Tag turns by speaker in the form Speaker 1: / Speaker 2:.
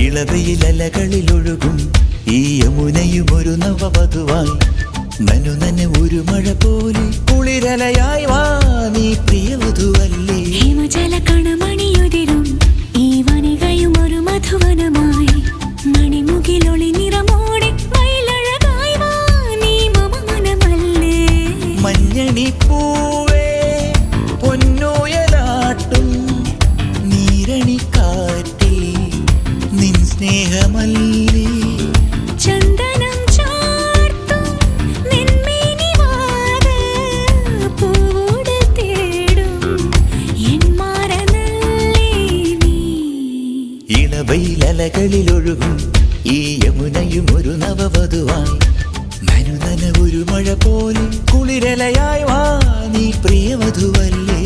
Speaker 1: ഇളവയിലലകളിലൊഴുകും ഈ യമുനയും ഒരു നവവധുവായി നനുനന ഒരു മഴ പോലെ കുളിരലയായി വാ നീ പ്രിയവധുവല്ലേ
Speaker 2: ഹിമജല കണമണിയുതിരും ഈ വനികയും ഒരു മധുവനമായി മണിമുകിലൊളി നിറമോടെ മയിലഴകായി വാ നീ മമ മനമല്ലേ
Speaker 1: മഞ്ഞണി പൂവേ പൊന്നോയലാട്ടും നീരണിക്കാറ്റിൽ നിൻ സ്നേഹമല്ലേ
Speaker 2: ചന്ദനം ചാർത്തും നിൻമേനിവാത് പൂവോട് തേടും എൻ മാറനല്ലേ നീ
Speaker 1: ഇളവയിലലകളിലൊഴുകും ഈ യമുനയും ഒരു നവവധുവായി നനുനന ഒരു മഴ പോലെ കുളിരലയായി വാ നീ പ്രിയവധുവല്ലേ